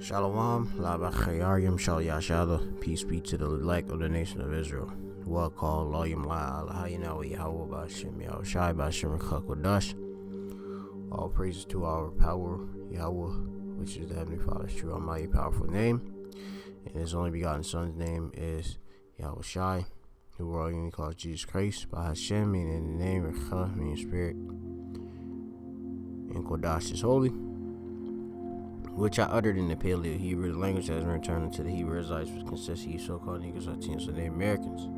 Shalom, Labachayarym Shal Yashala, peace be to the elect of the nation of Israel. Well called, Loyim La, Allahayinawa Yahweh Bashem, Yahushai Bashem Chakodash. All praises to our power, Yahweh, which is the Heavenly Father's true, almighty, powerful name. And his only begotten Son's name is Yahushai, who we're all going to call Jesus Christ, by Hashem, meaning in the name of Chah, meaning spirit, and Kodash is holy, which I uttered in the Paleo Hebrew, the language that has been returned to the Hebrew Israelites, which consists of you so-called Negroes, Latinos, and Native Americans.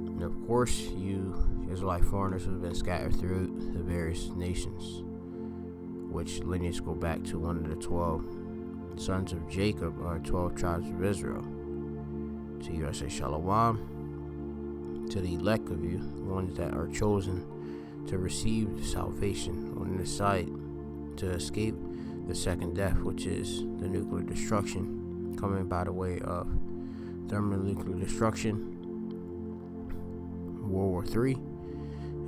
And of course, you Israelite foreigners who have been scattered through the various nations, which lineage go back to one of the 12 sons of Jacob, or 12 tribes of Israel. To you I say Shalom, to the elect of you, the ones that are chosen to receive salvation on this side, to escape the second death, which is the nuclear destruction, coming by the way of thermonuclear destruction, World War III,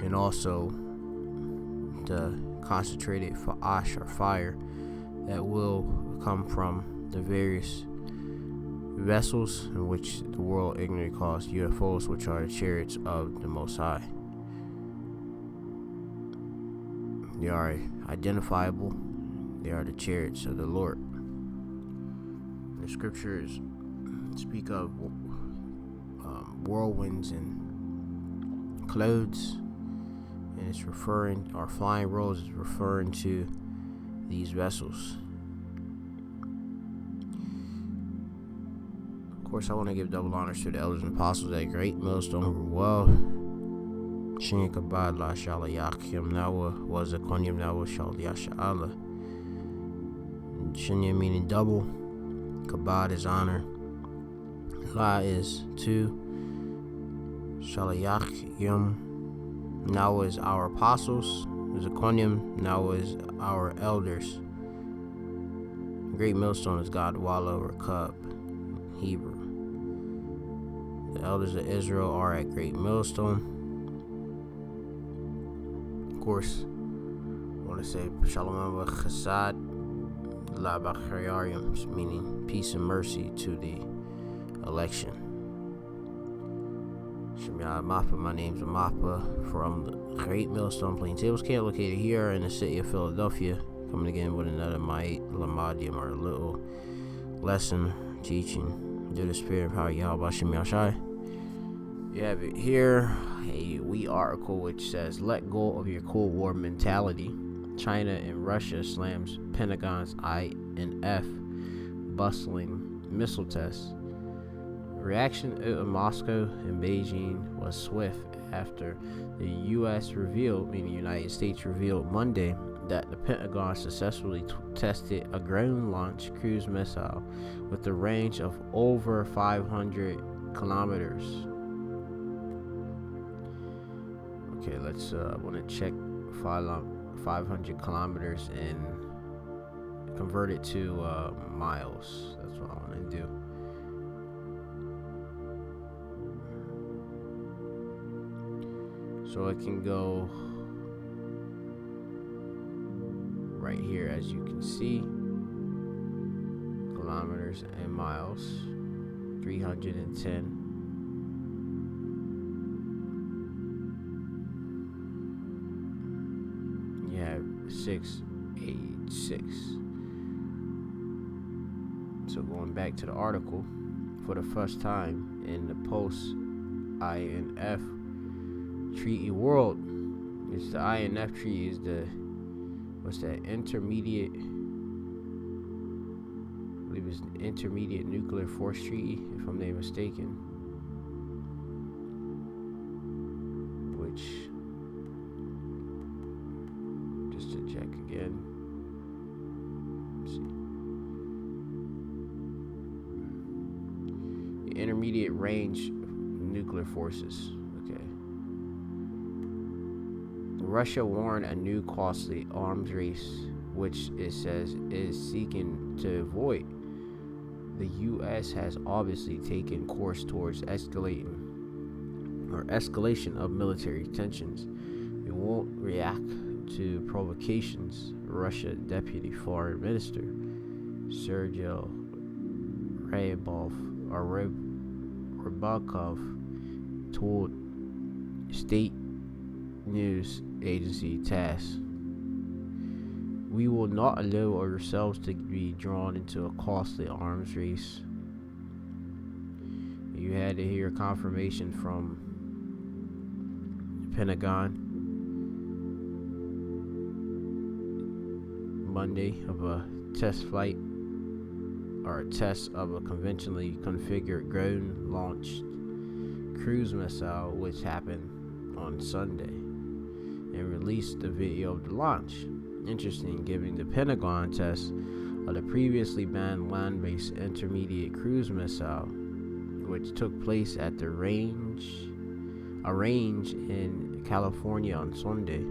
and also the concentrated ash or fire that will come from the various vessels in which the world ignorantly calls UFOs, which are the chariots of the Most High. They are identifiable. They are the chariots of the Lord. The scriptures speak of whirlwinds and clouds, and it's referring, or flying rolls is referring to these vessels. Of course, I want to give double honors to the elders and apostles at Great Millstone who were well. Shin kabad la shala yakim nawa was a konyam nawa shal yashala. Shinya meaning double, kabad is honor, la is two, shalayach yum, now is our apostles, Zakonyam, now is our elders. Great Millstone is God Walla or Cub, Hebrew. The elders of Israel are at Great Millstone. Of course, I want to say Shalom wa Chesed Labachayarym, meaning peace and mercy to the election. Shemya Mappa, my name's Mappa from the Great Millstone Plaintables camp located here in the city of Philadelphia. Coming again with another Ma'at Lamadium, or a little lesson teaching through the spirit of how Yahweh Bashem Yahushai. You have it here, a wee article which says, let go of your Cold War mentality. China and Russia slams Pentagon's INF bustling missile tests. Reaction out of Moscow and Beijing was swift after the U.S. revealed, meaning the United States revealed Monday, that the Pentagon successfully tested a ground-launched cruise missile with a range of over 500 kilometers. Okay, let's want to check 500 kilometers and convert it to miles. That's what I want to do. So it can go right here, as you can see, kilometers and miles, 310. You have 686. So going back to the article, for the first time in the post-INF treaty world, it's the INF treaty is the, what's that, intermediate, I believe it's the intermediate nuclear force treaty, if I'm not mistaken, which, just to check again, let's see, the intermediate range nuclear forces. Russia warned a new costly arms race, which it says is seeking to avoid. The U.S. has obviously taken course towards escalation of military tensions. It won't react to provocations, Russia Deputy Foreign Minister Sergei Rybakov told state news agency TASS, "We will not allow ourselves to be drawn into a costly arms race." You had to hear confirmation from the Pentagon Monday of a test flight, or a test of a conventionally configured ground-launched cruise missile, which happened on Sunday, and released the video of the launch. Interesting, given the Pentagon test of the previously banned land-based intermediate cruise missile, which took place at a range in California on Sunday,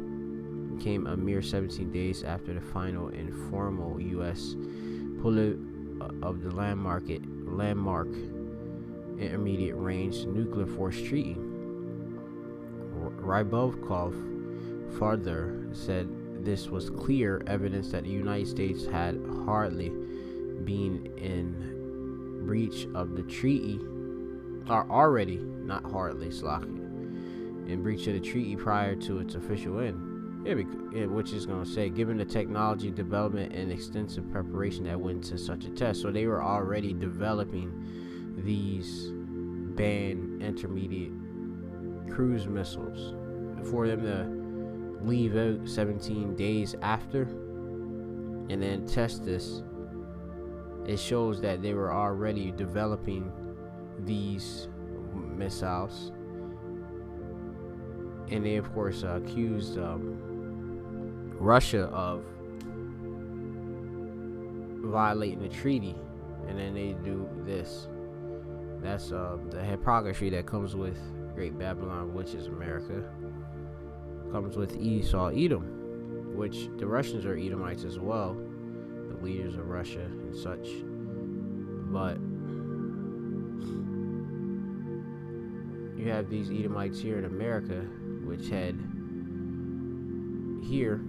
came a mere 17 days after the final informal U.S. pullout of the landmark intermediate range nuclear force treaty. Rybakov further said this was clear evidence that the United States had hardly been in breach of the treaty, or already, not hardly, in breach of the treaty prior to its official end. Which is going to say, given the technology development and extensive preparation that went into such a test. So they were already developing these banned intermediate cruise missiles. For them to leave out 17 days after and then test this, it shows that they were already developing these missiles. And they, of course, accused Russia of violating the treaty, and then they do this. That's the hypocrisy that comes with Great Babylon, which is America. Comes with Esau, Edom, which the Russians are Edomites as well, the leaders of Russia and such. But you have these Edomites here in America, which had here,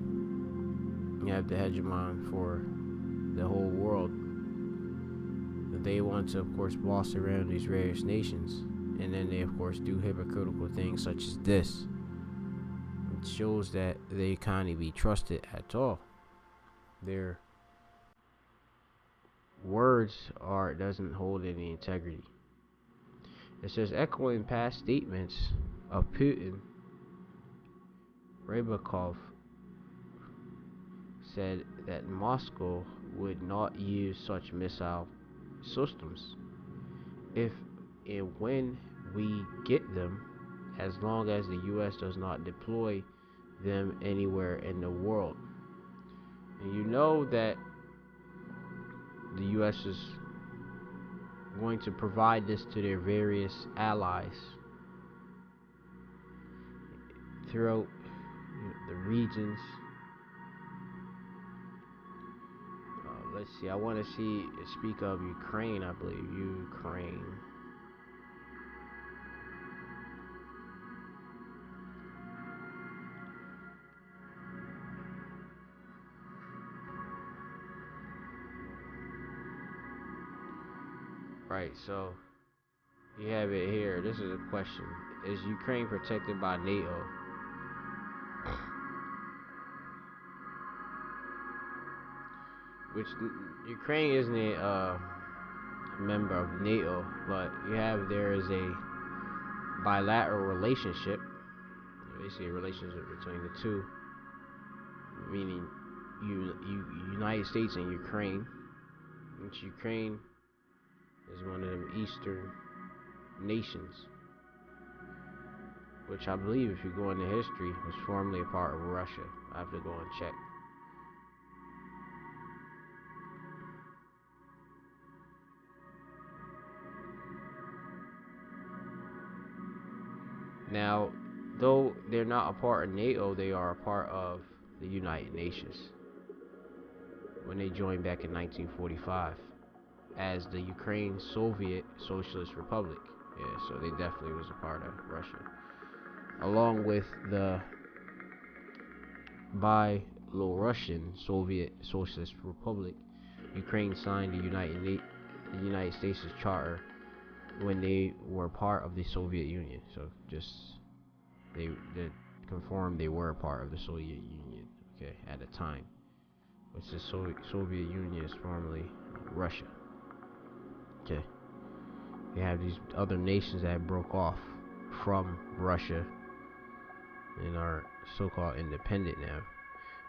you have the hegemon for the whole world. They want to, of course, boss around these various nations, and then they, of course, do hypocritical things such as this. It shows that they can't be trusted at all. Their words doesn't hold any integrity. It says, echoing past statements of Putin, Rybakov said that Moscow would not use such missile systems if and when we get them, as long as the U.S. does not deploy them anywhere in the world. And you know that the U.S. is going to provide this to their various allies throughout the regions. Let's see, I want to speak of Ukraine, I believe. Ukraine. Right, so you have it here. This is a question. Is Ukraine protected by NATO? Which Ukraine isn't a member of NATO, but there is a bilateral relationship, basically a relationship between the two, meaning United States and Ukraine. Which Ukraine is one of them Eastern nations, which I believe, if you go into history, was formerly a part of Russia. I have to go and check. Now, though they're not a part of NATO, they are a part of the United Nations when they joined back in 1945 as the Ukraine Soviet Socialist Republic. Yeah, so they definitely was a part of Russia, along with the Byelorussian Soviet Socialist Republic, Ukraine signed the United States Charter when they were part of the Soviet Union. So just they confirmed they were part of the Soviet Union. Okay, at the time, which the Soviet Union is formerly Russia. Okay, you have these other nations that broke off from Russia and are so-called independent now.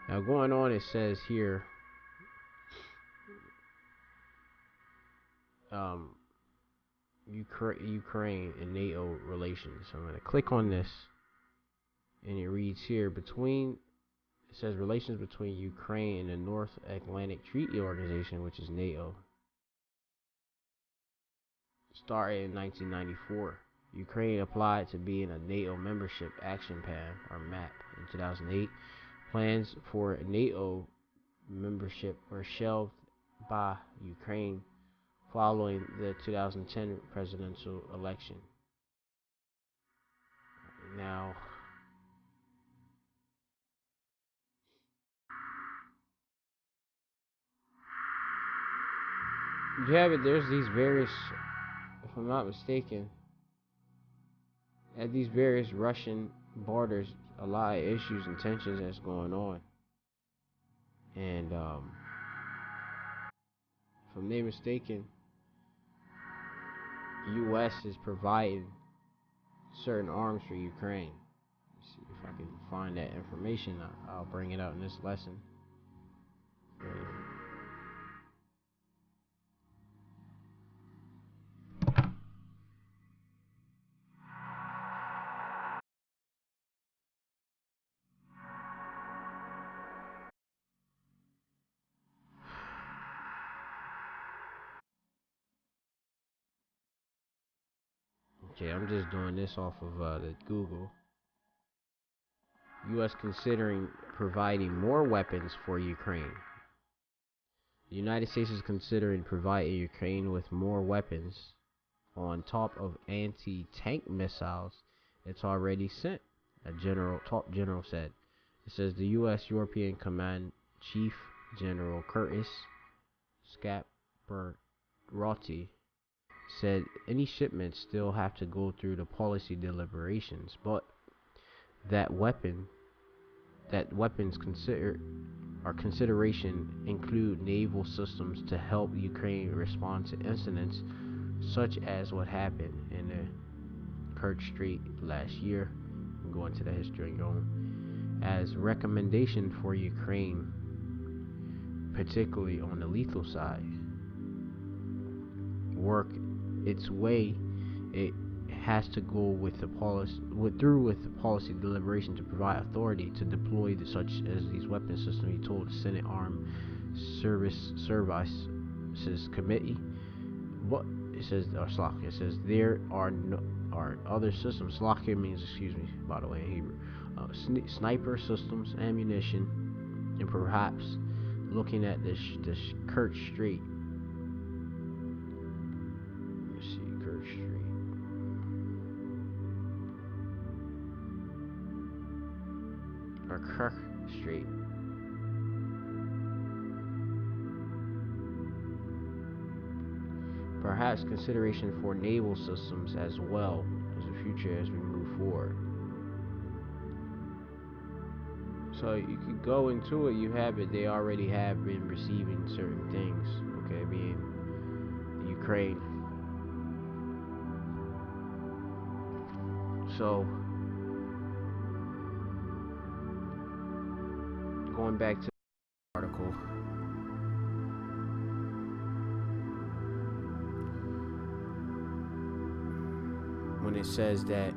Now going on, it says here, Ukraine and NATO relations. So I'm going to click on this, and it reads here, it says relations between Ukraine and the North Atlantic Treaty Organization, which is NATO, started in 1994. Ukraine applied to be in a NATO membership action plan, or MAP, in 2008. Plans for NATO membership were shelved by Ukraine following the 2010 presidential election. Now, you have it, there's these various, if I'm not mistaken, at these various Russian borders, a lot of issues and tensions that's going on. And if I'm not mistaken, U.S. is providing certain arms for Ukraine. Let's see if I can find that information. I'll bring it out in this lesson. Okay, I'm just doing this off of the Google. U.S. considering providing more weapons for Ukraine. The United States is considering providing Ukraine with more weapons on top of anti-tank missiles it's already sent, a top general said. It says the U.S. European Command Chief General Curtis Scaparotti said any shipments still have to go through the policy deliberations, but that weapons consideration include naval systems to help Ukraine respond to incidents such as what happened in the Kerch Strait last year. I'm going to the history and going as recommendation for Ukraine, particularly on the lethal side, work its way. It has to go with the policy deliberation to provide authority to deploy such as these weapon systems. He told the Senate Armed Services Committee. But it says, or Slock, it says there are other systems. Slock here means, excuse me, by the way, in Hebrew. Sniper systems, ammunition, and perhaps looking at this Kerch Strait. Let's see, Kerch Strait. Or Kerch Strait. Perhaps consideration for naval systems as well as the future as we move forward. So you could go into it, you have it, they already have been receiving certain things, okay, being Ukraine. So going back to the article, when it says that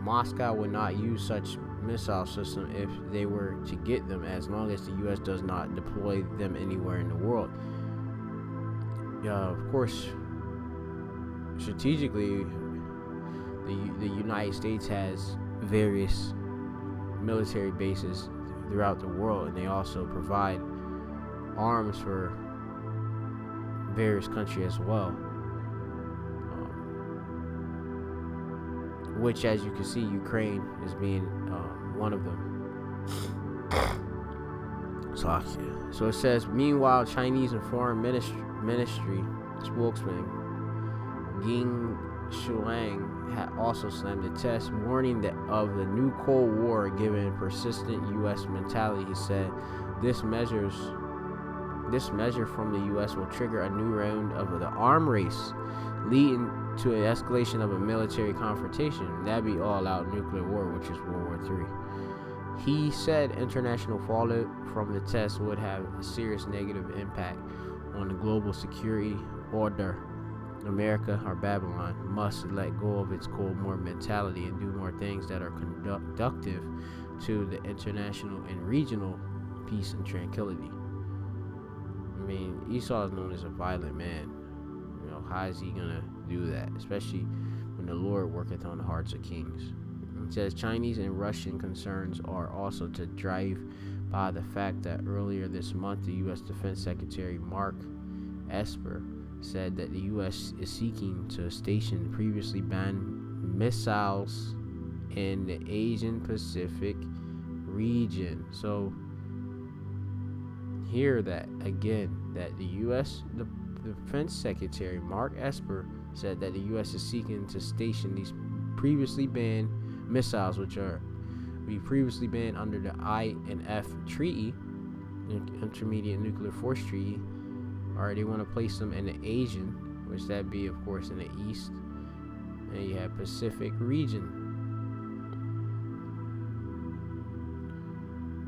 Moscow would not use such missile system if they were to get them, as long as the U.S. does not deploy them anywhere in the world. Of course, strategically, the United States has various military bases throughout the world, and they also provide arms for various countries as well. Which, as you can see, Ukraine is being one of them. So it says, meanwhile, Chinese and Foreign Ministry spokesman Ging Shuang had also slammed the test, warning that of the new Cold War given persistent U.S. mentality. He said, This measure from the U.S. will trigger a new round of the arm race, leading to an escalation of a military confrontation. That'd be all-out nuclear war, which is World War III. He said international fallout from the test would have a serious negative impact on the global security order. America, or Babylon, must let go of its Cold War mentality and do more things that are conductive to the international and regional peace and tranquility. I mean, Esau is known as a violent man. You know, how is he gonna do that? Especially when the Lord worketh on the hearts of kings. It says Chinese and Russian concerns are also to drive by the fact that earlier this month, the U.S. Defense Secretary Mark Esper said that the U.S. is seeking to station previously banned missiles in the Asian Pacific region. So hear that again, that the U.S. Defense Secretary Mark Esper said that the U.S. is seeking to station these previously banned missiles, which are previously banned under the INF Treaty, Intermediate Nuclear Force Treaty. Or they want to place them in the Asian, which that be, of course, in the East, and you have Pacific region.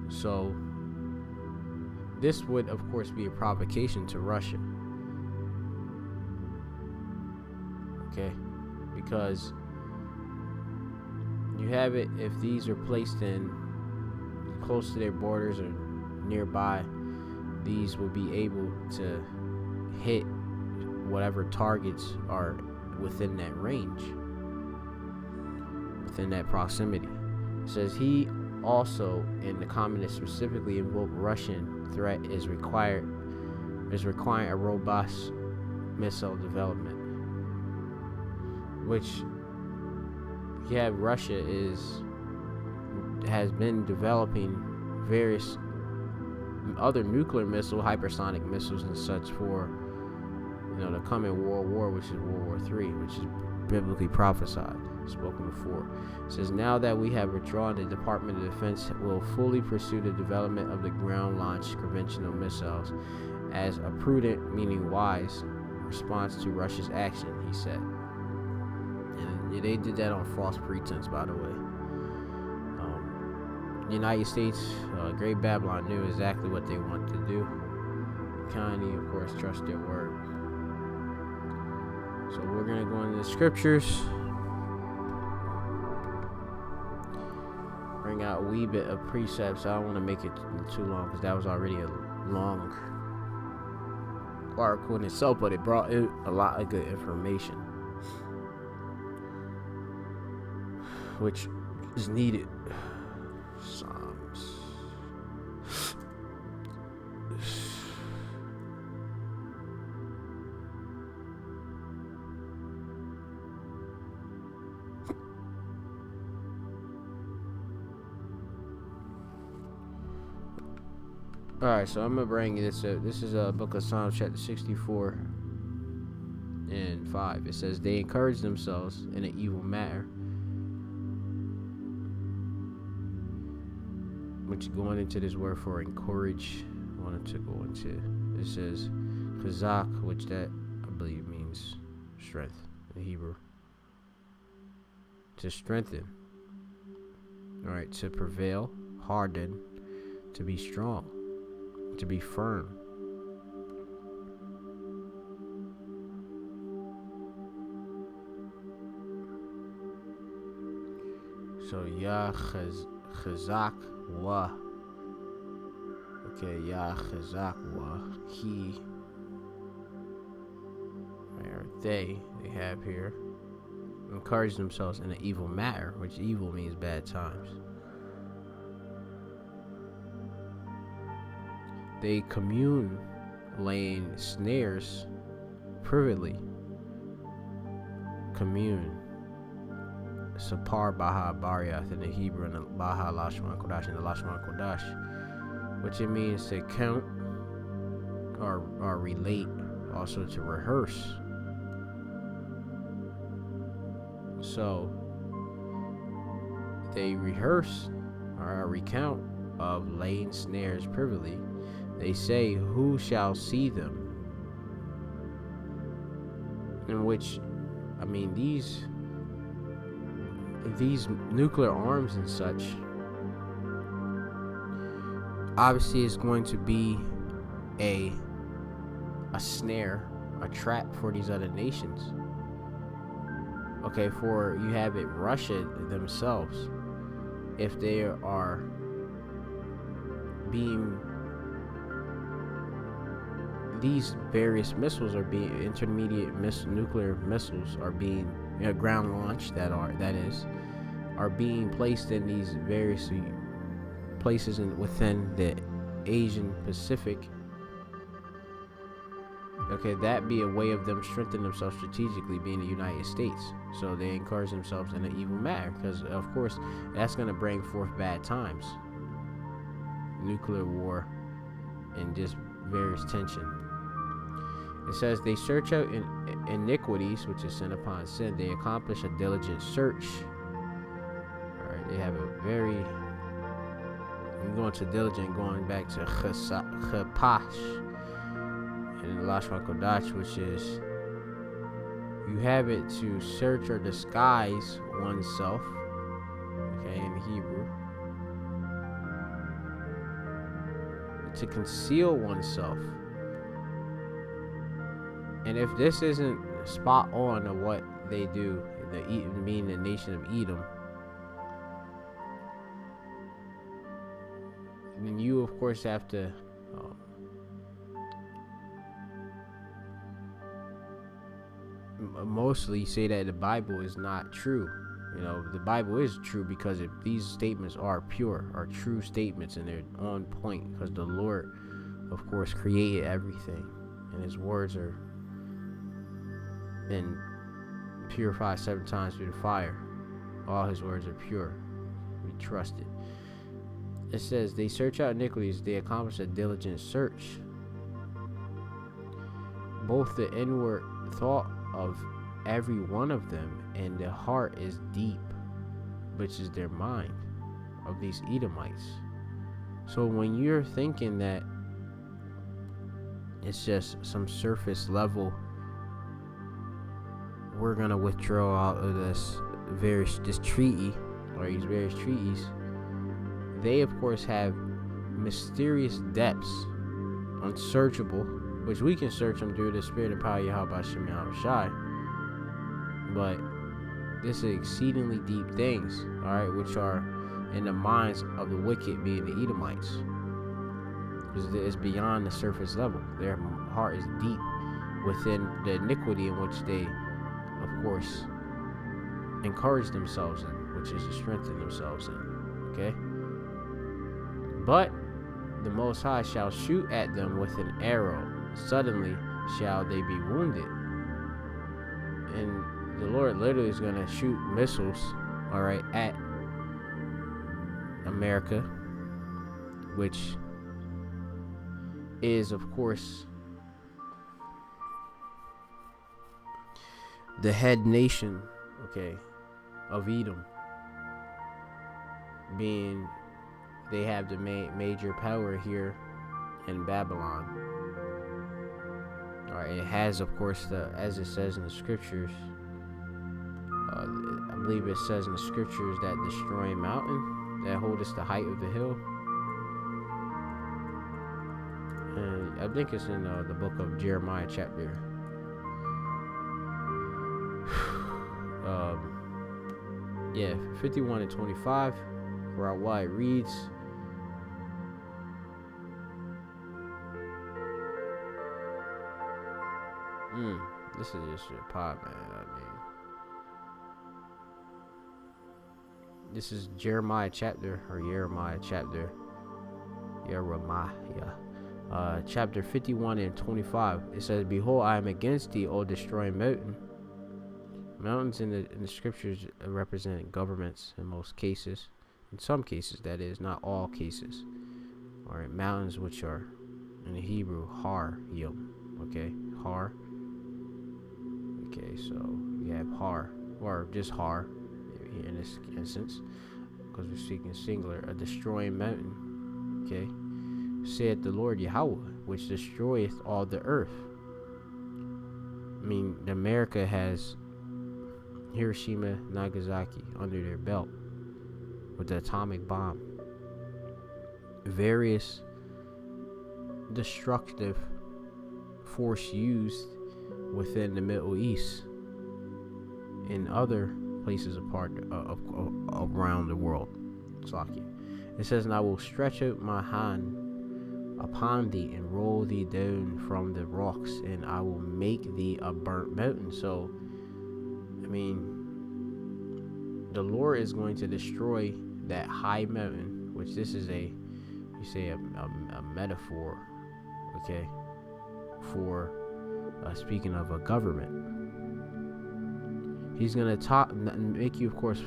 So this would, of course, be a provocation to Russia. Okay, because you have it, if these are placed in close to their borders or nearby, these will be able to hit whatever targets are within that range, within that proximity. It says he also, and the communists specifically, invoked Russian threat is requiring a robust missile development, which Russia has been developing various other nuclear missile, hypersonic missiles and such for, the coming World War, which is World War III, which is biblically prophesied, spoken before. It says, now that we have withdrawn, the Department of Defense will fully pursue the development of the ground-launched conventional missiles as a prudent, meaning wise, response to Russia's action, he said. And they did that on false pretense, by the way. The United States, Great Babylon, knew exactly what they wanted to do. Kanye, of course, trust their word. So we're going to go into the scriptures. Bring out a wee bit of precepts. I don't want to make it too long because that was already a long article in itself, but it brought in a lot of good information, which is needed. Psalms. Alright, so I'm going to bring this up. This is a book of Psalms, chapter 64 and 5. It says, they encourage themselves in an evil matter, which going into this word for encourage, I wanted to go into. It says, Chazak, which that I believe means strength in Hebrew. To strengthen. Alright, to prevail, harden, to be strong. To be firm. So Yah Chazak Wa. Okay, Yah Chazak Wa. He, or they have here, encourage themselves in an evil matter, which evil means bad times. They commune, laying snares privately. Commune. Sapar Baha Bariath in the Hebrew, and the Baha Lashman Kodash in the Lashman Kodash. which it means to count or relate, also to rehearse. So they rehearse or recount of laying snares privily. They say, who shall see them? In which, I mean, these nuclear arms and such, obviously is going to be a snare, a trap for these other nations. Okay, for you have it Russia themselves, if they are being, these various missiles are being, intermediate nuclear missiles are being, ground launched, that is are being placed in these various places within the Asian Pacific. Okay, that be a way of them strengthening themselves strategically, being the United States. So they encourage themselves in an evil manner, because of course that's going to bring forth bad times, nuclear war, and just various tension. It says they search out iniquities, which is sin upon sin. They accomplish a diligent search. All right, they have a very, I'm going to diligent, going back to chapash in the Lashon Kodash, which is, you have it to search or disguise oneself, okay, in Hebrew, to conceal oneself. And if this isn't spot on of what they do, being the nation of Edom, then you of course have to mostly say that the Bible is not true. The Bible is true because if these statements are pure, are true statements, and they're on point, because the Lord of course created everything, and his words are been purified 7 times through the fire. All his words are pure. We trust it. It says they search out iniquities, they accomplish a diligent search. Both the inward thought of every one of them and the heart is deep, which is their mind, of these Edomites. So when you're thinking that it's just some surface level, we're gonna withdraw out of this treaty, or these various treaties, they of course have mysterious depths, unsearchable, which we can search them through the spirit and power of Yahweh Shem Shai. But this is exceedingly deep things, alright, which are in the minds of the wicked, being the Edomites. It's beyond the surface level. Their heart is deep within the iniquity in which they, of course, encourage themselves in, which is to strengthen themselves in. Okay? But the Most High shall shoot at them with an arrow. Suddenly shall they be wounded. And the Lord literally is going to shoot missiles, alright, at America, which is, of course, the head nation, okay, of Edom, being they have the major power here in Babylon. Alright, it has, of course, as it says in the scriptures, I believe it says in the scriptures, that destroying mountain that holdeth the height of the hill. And I think it's in the book of Jeremiah chapter 51 and 25, where it reads, this is just a pot, man. I mean, this is Jeremiah chapter 51 and 25. It says, "Behold, I am against thee, O destroying mountain." Mountains in the scriptures represent governments in most cases. In some cases, that is, not all cases. All right, mountains which are in the Hebrew Har Yom. Okay, Har. Okay, so you have Har, or just Har in this instance, because we're speaking singular, a destroying mountain. Okay, saith the Lord Yahweh, which destroyeth all the earth. I mean, America has Hiroshima, Nagasaki under their belt with the atomic bomb. Various destructive force used within the Middle East and other places around the world. It says, and I will stretch out my hand upon thee and roll thee down from the rocks, and I will make thee a burnt mountain. So, I mean, the Lord is going to destroy that high mountain, which this is a metaphor, okay, for speaking of a government. He's going to make you, of course,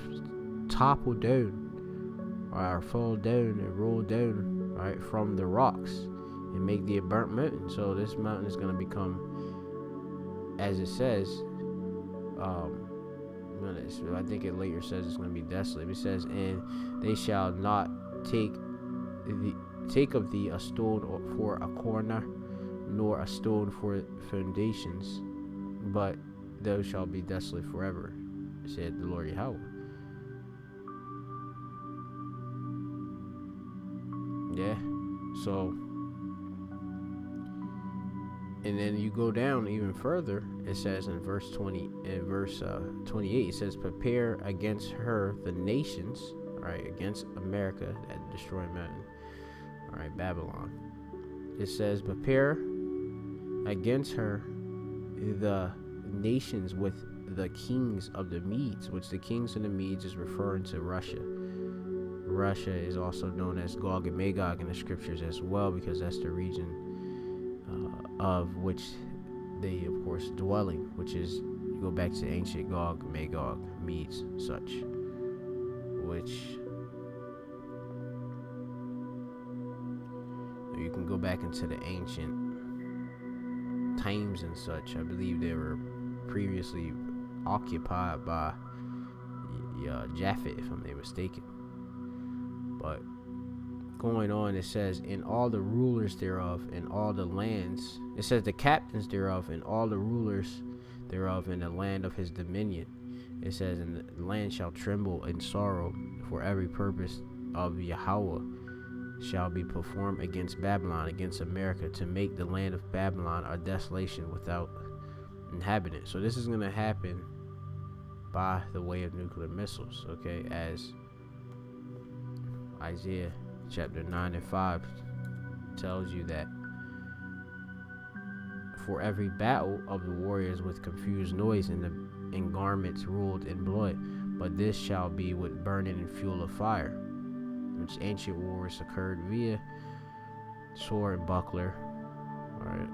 topple down, or fall down and roll down, right, from the rocks, and make thee a burnt mountain. So this mountain is going to become, as it says, I think it later says it's going to be desolate. It says, and they shall not take of thee a stone for a corner, nor a stone for foundations, but thou shalt be desolate forever, said the Lord Yahweh. Yeah, so, and then you go down even further. It says in verse 28, it says, prepare against her the nations, all right, against America, that destroying mountain, all right, Babylon. It says, prepare against her the nations with the kings of the Medes, which the kings of the Medes is referring to Russia. Russia is also known as Gog and Magog in the scriptures as well, because that's the region of which they, of course, dwelling, which is, you go back to ancient Gog, Magog, Medes, such, which you can go back into the ancient times and such. I believe they were previously occupied by Japhet, if I'm not mistaken. But going on, it says, in all the rulers thereof, and all the lands, it says the captains thereof, and all the rulers thereof, in the land of his dominion. It says, and the land shall tremble in sorrow, for every purpose of Yahweh shall be performed against Babylon, against America, to make the land of Babylon a desolation without inhabitant. So this is going to happen by the way of nuclear missiles, okay, as Isaiah chapter 9 and 5 tells you that for every battle of the warriors with confused noise and garments ruled in blood, but this shall be with burning and fuel of fire, which ancient wars occurred via sword and buckler. All right,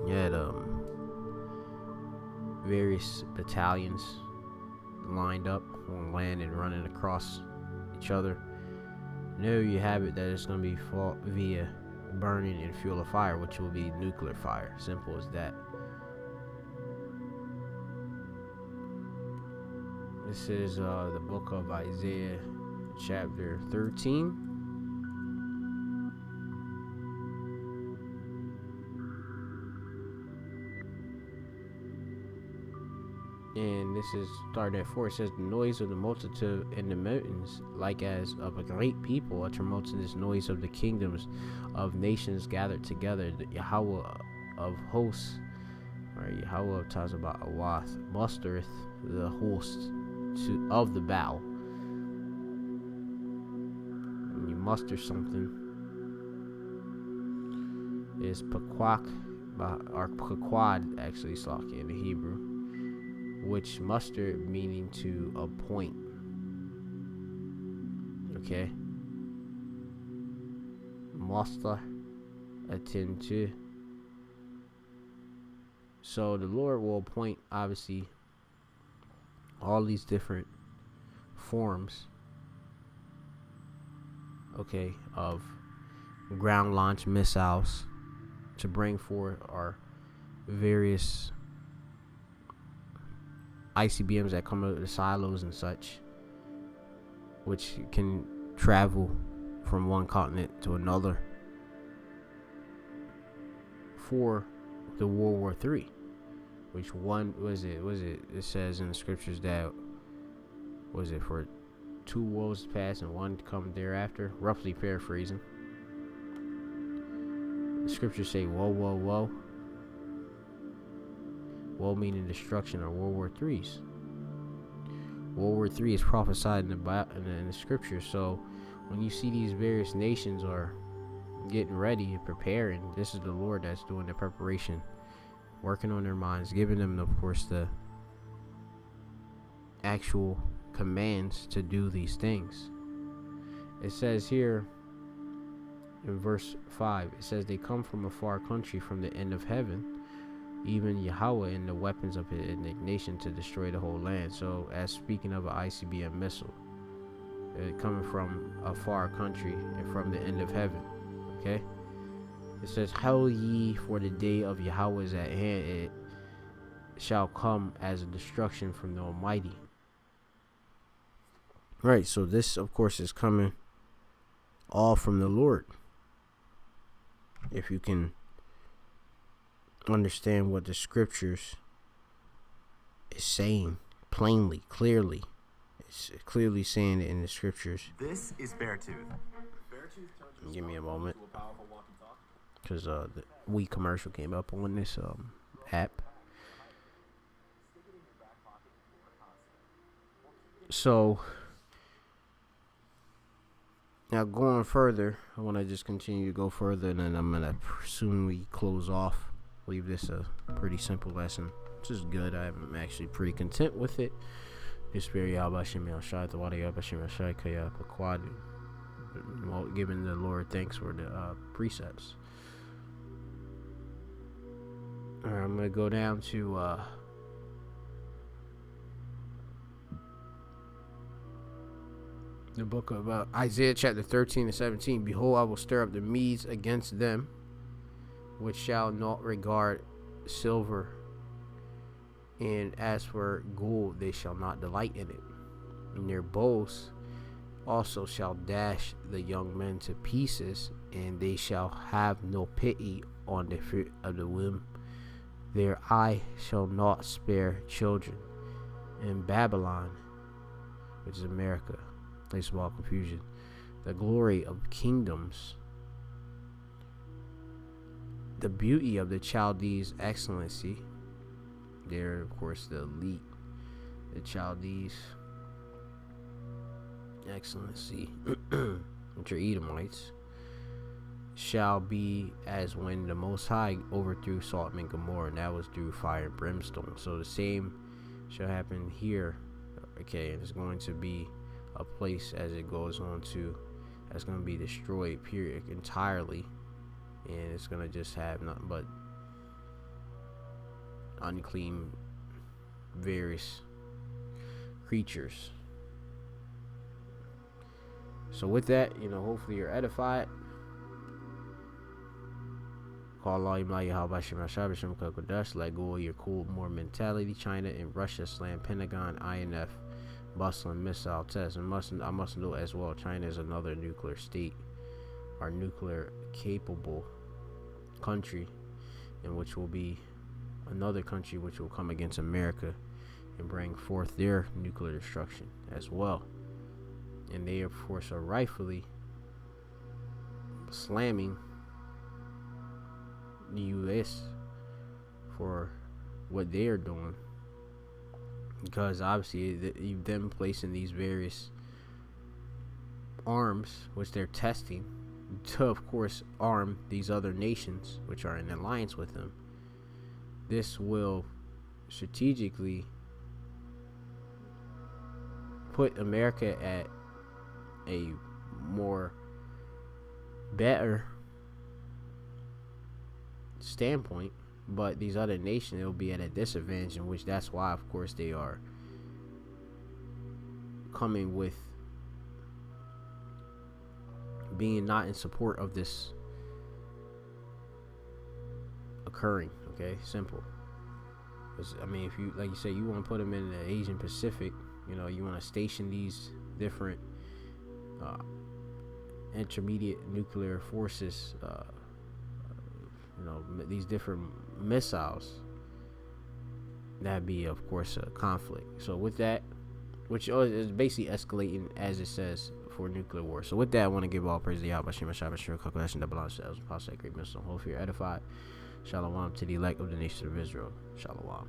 you had various battalions lined up on land and running across each other. Now you have it that it's going to be fought via burning and fuel of fire, which will be nuclear fire. Simple as that. This is the book of Isaiah chapter 13. And this is starting at 4. It says, the noise of the multitude in the mountains, like as of a great people, a tumultuous noise of the kingdoms of nations gathered together. The Yahweh of hosts, or Yahweh of Tazabat Awath, mustereth the host of the bow. When you muster something, is pakwak, or pakwad, actually, slaki in the Hebrew, which muster meaning to appoint. Okay, muster, attend to. So the Lord will appoint, obviously, all these different forms okay, of ground launch missiles to bring forth our various ICBMs that come out of the silos and such, which can travel from one continent to another for the World War III. Which one was it? It says in the scriptures that was it for 2 worlds past and 1 come thereafter, roughly paraphrasing. The scriptures say woe, woe, woe. Woe meaning destruction, or World War III's. World War III is prophesied in the scriptures. So when you see these various nations are getting ready and preparing, this is the Lord that's doing the preparation, working on their minds, giving them, of course, the actual commands to do these things. It says here in verse 5, it says they come from a far country, from the end of heaven, even Yahweh and the weapons of his indignation to destroy the whole land. So as speaking of an ICBM missile, coming from a far country and from the end of heaven. Okay, it says, howl ye, for the day of Yahweh is at hand, it shall come as a destruction from the Almighty. Right, so this of course is coming all from the Lord. If you can understand what the scriptures is saying plainly, clearly, it's clearly saying it in the scriptures. This is Beartooth. Give me a moment, because the Wii commercial came up on this app. So now going further, I want to just continue to go further, and then I'm gonna soon we close off. Leave this a pretty simple lesson, which is good. I'm actually pretty content with it. Giving the Lord thanks for the precepts. Alright, I'm gonna go down to the book of Isaiah chapter 13 and 17. Behold, I will stir up the Medes against them, which shall not regard silver, and as for gold, they shall not delight in it. And their bows also shall dash the young men to pieces, and they shall have no pity on the fruit of the womb. Their eye shall not spare children. In Babylon, which is America, place of all confusion, the glory of kingdoms, the beauty of the Chaldees' excellency. They're, of course, the elite, the Chaldees' excellency, which are Edomites, shall be as when the Most High overthrew Sodom and Gomorrah, and that was through fire and brimstone. So the same shall happen here. Okay, and it's going to be a place as it goes on to, that's going to be destroyed, period, entirely. And it's going to just have nothing but unclean, various creatures. So with that, hopefully you're edified. Call Allah Imla Bashim Hashabashim Kakodash, let go of your Cold War mentality. China and Russia slam Pentagon, INF, bustling missile tests. And I must note as well, China is another nuclear state, or nuclear capable country, in which will be another country which will come against America and bring forth their nuclear destruction as well. And they, of course, are rightfully slamming the U.S. for what they are doing, because obviously them placing these various arms, which they're testing to, of course, arm these other nations which are in alliance with them. This will strategically put America at a more better standpoint, but these other nations, it will be at a disadvantage, in which that's why, of course, they are coming with being not in support of this occurring. Okay, simple. I mean, if you, like you say, you want to put them in the Asian Pacific, you know, you want to station these different intermediate nuclear forces, you know, these different missiles, that'd be, of course, a conflict. So with that, which is basically escalating, as it says, for nuclear war. So with that, I want to give all praise to Yahweh, Hashem, Hashem, Hashem, calculation that belongs to us. Apostle, great millstone. Hopefully you're edified. Shalom to the elect of the nation of Israel. Shalom.